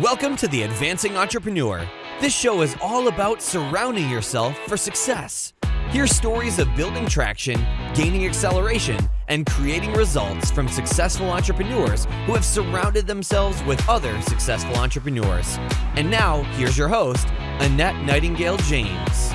Welcome to the Advancing Entrepreneur. This show is all about surrounding yourself for success. Hear stories of building traction, gaining acceleration, and creating results from successful entrepreneurs who have surrounded themselves with other successful entrepreneurs. And now, here's your host, Annette Nightingale-James.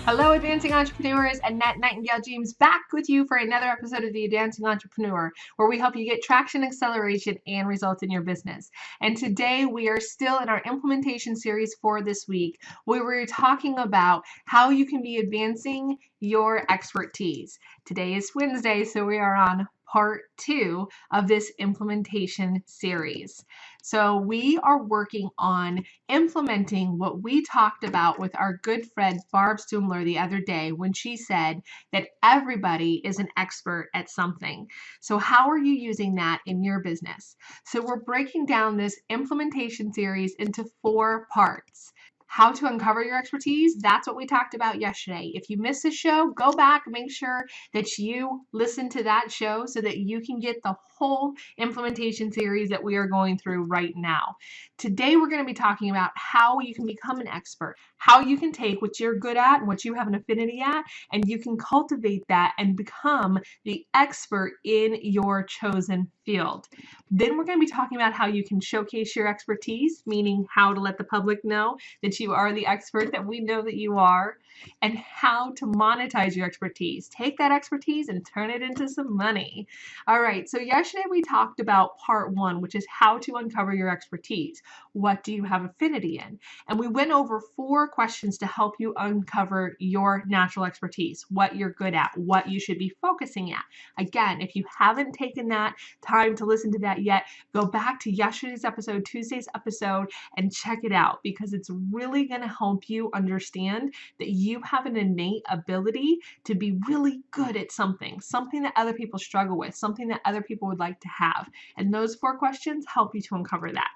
Hello, Advancing Entrepreneurs. Annette Nightingale-James back with you for another episode of the Advancing Entrepreneur, where we help you get traction, acceleration, and results in your business. And today we are still in our implementation series for this week, where we're talking about how you can be advancing your expertise. Today is Wednesday, so we are on part 2 of this implementation series. So we are working on implementing what we talked about with our good friend Barb Stumler the other day when she said that everybody is an expert at something. So how are you using that in your business? So we're breaking down this implementation series into 4 parts. How to uncover your expertise, that's what we talked about yesterday. If you missed the show, go back and make sure that you listen to that show so that you can get the whole implementation series that we are going through right now. Today, we're going to be talking about how you can become an expert, how you can take what you're good at and what you have an affinity at, and you can cultivate that and become the expert in your chosen field. Then we're going to be talking about how you can showcase your expertise, meaning how to let the public know that you are the expert that we know that you are, and how to monetize your expertise. Take that expertise and turn it into some money. All right, so yesterday we talked about part 1, which is how to uncover your expertise. What do you have affinity in? And we went over 4 questions to help you uncover your natural expertise, what you're good at, what you should be focusing at. Again, if you haven't taken that time to listen to that yet, go back to yesterday's episode, Tuesday's episode, and check it out, because it's really going to help you understand that you have an innate ability to be really good at something that other people struggle with, something that other people would like to have. And those 4 questions help you to uncover that.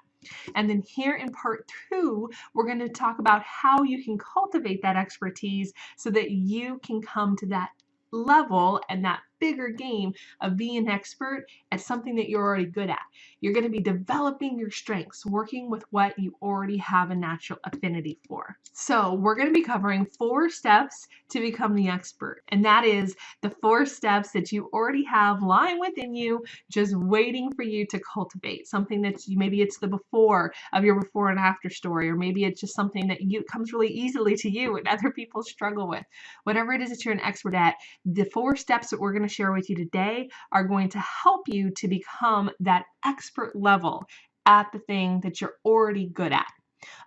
And then here in part 2, we're going to talk about how you can cultivate that expertise so that you can come to that level and that bigger game of being an expert at something that you're already good at. You're going to be developing your strengths, working with what you already have a natural affinity for. So we're going to be covering 4 steps to become the expert. And that is the 4 steps that you already have lying within you, just waiting for you to cultivate. Something that maybe it's the before of your before and after story, or maybe it's just something that comes really easily to you and other people struggle with. Whatever it is that you're an expert at, the 4 steps that we're going to share with you today are going to help you to become that expert level at the thing that you're already good at.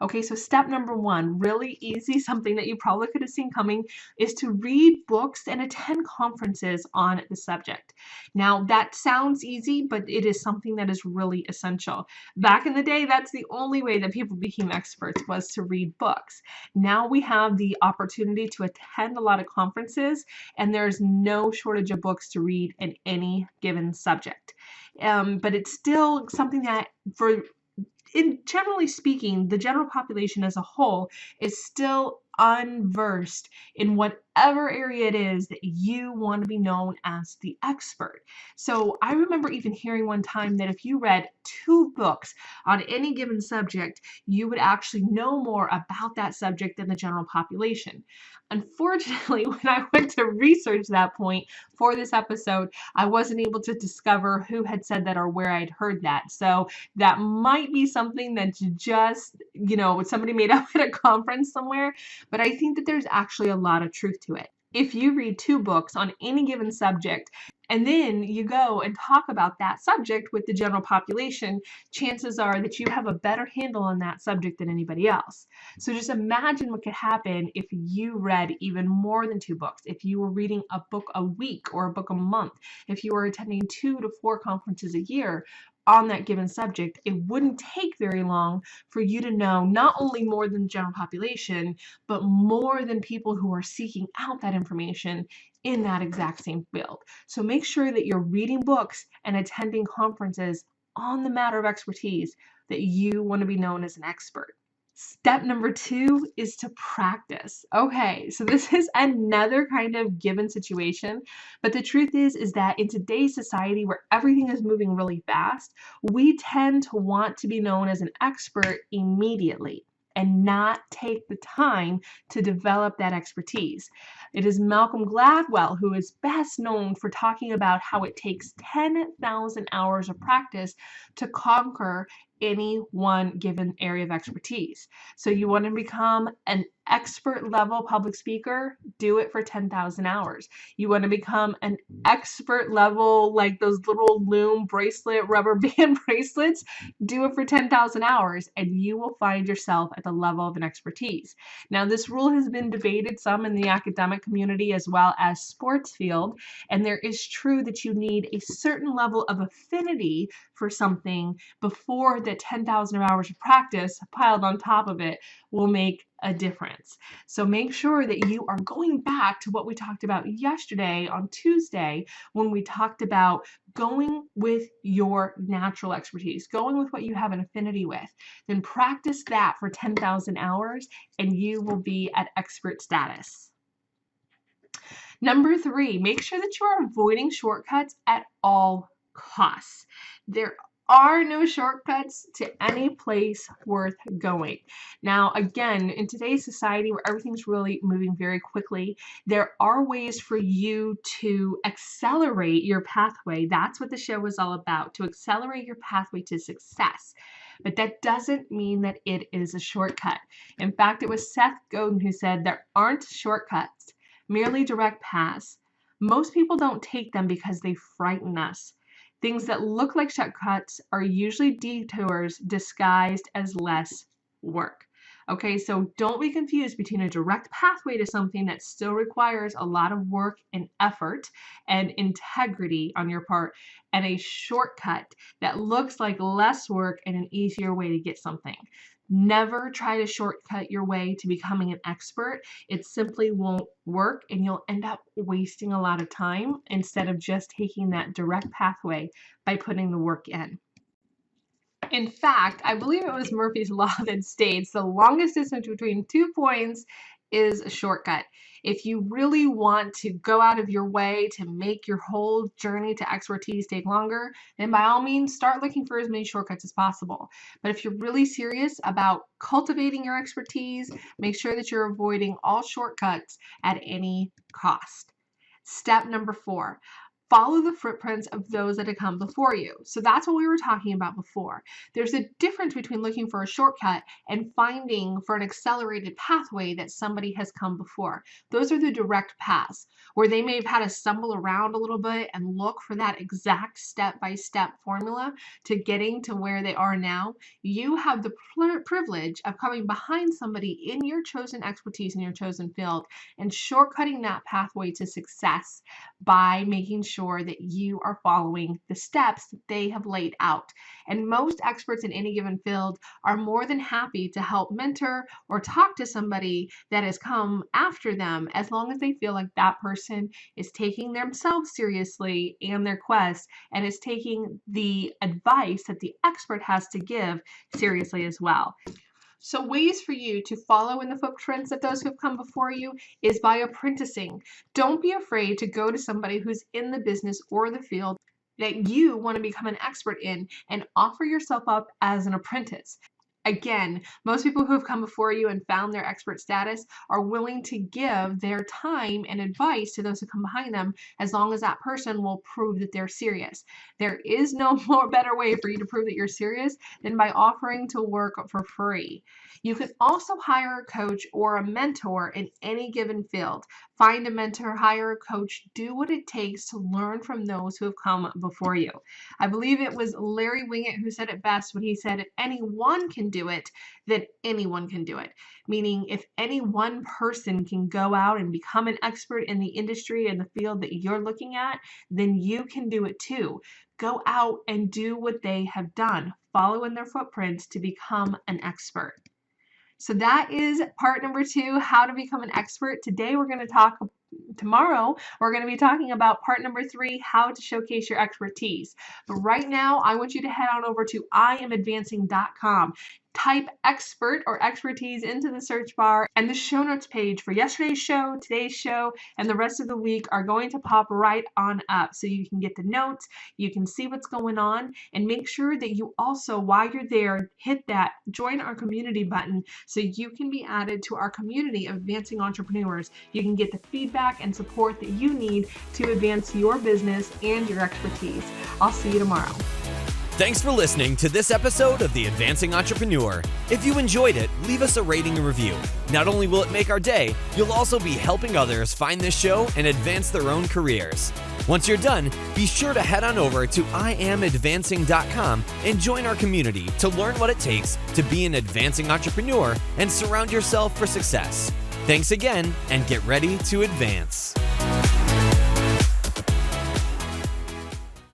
Okay, so step number 1, really easy, something that you probably could have seen coming, is to read books and attend conferences on the subject. Now, that sounds easy, but it is something that is really essential. Back in the day, that's the only way that people became experts, was to read books. Now we have the opportunity to attend a lot of conferences, and there's no shortage of books to read in any given subject. But it's still something that, generally speaking, the general population as a whole is still unversed in whatever area it is that you want to be known as the expert. So I remember even hearing one time that if you read 2 books on any given subject, you would actually know more about that subject than the general population. Unfortunately, when I went to research that point for this episode, I wasn't able to discover who had said that or where I'd heard that. So that might be something that just, somebody made up at a conference somewhere. But I think that there's actually a lot of truth to it. If you read 2 books on any given subject, and then you go and talk about that subject with the general population, chances are that you have a better handle on that subject than anybody else. So just imagine what could happen if you read even more than 2 books, if you were reading a book a week or a book a month, if you were attending 2 to 4 conferences a year on that given subject. It wouldn't take very long for you to know not only more than the general population, but more than people who are seeking out that information in that exact same field. So make sure that you're reading books and attending conferences on the matter of expertise that you want to be known as an expert. Step number 2 is to practice. Okay, so this is another kind of given situation, but the truth is that in today's society where everything is moving really fast, we tend to want to be known as an expert immediately and not take the time to develop that expertise. It is Malcolm Gladwell who is best known for talking about how it takes 10,000 hours of practice to conquer any one given area of expertise. So you want to become an expert level public speaker, do it for 10,000 hours. You want to become an expert level, like those little loom bracelet, rubber band bracelets, do it for 10,000 hours, and you will find yourself at the level of an expertise. Now, this rule has been debated some in the academic community as well as sports field, and there is true that you need a certain level of affinity for something before the 10,000 hours of practice piled on top of it will make a difference. So make sure that you are going back to what we talked about yesterday on Tuesday when we talked about going with your natural expertise, going with what you have an affinity with. Then practice that for 10,000 hours and you will be at expert status. Number 3, make sure that you are avoiding shortcuts at all costs. There are no shortcuts to any place worth going. Now, again, in today's society where everything's really moving very quickly, there are ways for you to accelerate your pathway. That's what the show is all about, to accelerate your pathway to success. But that doesn't mean that it is a shortcut. In fact, it was Seth Godin who said there aren't shortcuts, merely direct paths. Most people don't take them because they frighten us. Things that look like shortcuts are usually detours disguised as less work. Okay, so don't be confused between a direct pathway to something that still requires a lot of work and effort and integrity on your part, and a shortcut that looks like less work and an easier way to get something. Never try to shortcut your way to becoming an expert. It simply won't work and you'll end up wasting a lot of time instead of just taking that direct pathway by putting the work in. In fact, I believe it was Murphy's Law that states the longest distance between 2 points is a shortcut. If you really want to go out of your way to make your whole journey to expertise take longer, then by all means start looking for as many shortcuts as possible. But if you're really serious about cultivating your expertise, make sure that you're avoiding all shortcuts at any cost. Step number 4. Follow the footprints of those that have come before you. So that's what we were talking about before. There's a difference between looking for a shortcut and finding for an accelerated pathway that somebody has come before. Those are the direct paths where they may have had to stumble around a little bit and look for that exact step-by-step formula to getting to where they are now. You have the privilege of coming behind somebody in your chosen expertise in your chosen field and shortcutting that pathway to success by making sure that you are following the steps that they have laid out. And most experts in any given field are more than happy to help mentor or talk to somebody that has come after them as long as they feel like that person is taking themselves seriously and their quest and is taking the advice that the expert has to give seriously as well. So ways for you to follow in the footprints of those who have come before you is by apprenticing. Don't be afraid to go to somebody who's in the business or the field that you want to become an expert in and offer yourself up as an apprentice. Again, most people who have come before you and found their expert status are willing to give their time and advice to those who come behind them as long as that person will prove that they're serious. There is no better way for you to prove that you're serious than by offering to work for free. You can also hire a coach or a mentor in any given field. Find a mentor, hire a coach, do what it takes to learn from those who have come before you. I believe it was Larry Wingett who said it best when he said, if anyone can do it, then anyone can do it. Meaning if any one person can go out and become an expert in the industry and the field that you're looking at, then you can do it too. Go out and do what they have done. Follow in their footprints to become an expert. So that is part number 2, how to become an expert. Tomorrow, we're going to be talking about part number 3, how to showcase your expertise. But right now, I want you to head on over to iamadvancing.com. type expert or expertise into the search bar, and the show notes page for yesterday's show, today's show, and the rest of the week are going to pop right on up. So you can get the notes, you can see what's going on, and make sure that you also, while you're there, hit that join our community button so you can be added to our community of advancing entrepreneurs. You can get the feedback and support that you need to advance your business and your expertise. I'll see you tomorrow. Thanks for listening to this episode of The Advancing Entrepreneur. If you enjoyed it, leave us a rating and review. Not only will it make our day, you'll also be helping others find this show and advance their own careers. Once you're done, be sure to head on over to IamAdvancing.com and join our community to learn what it takes to be an advancing entrepreneur and surround yourself for success. Thanks again, and get ready to advance.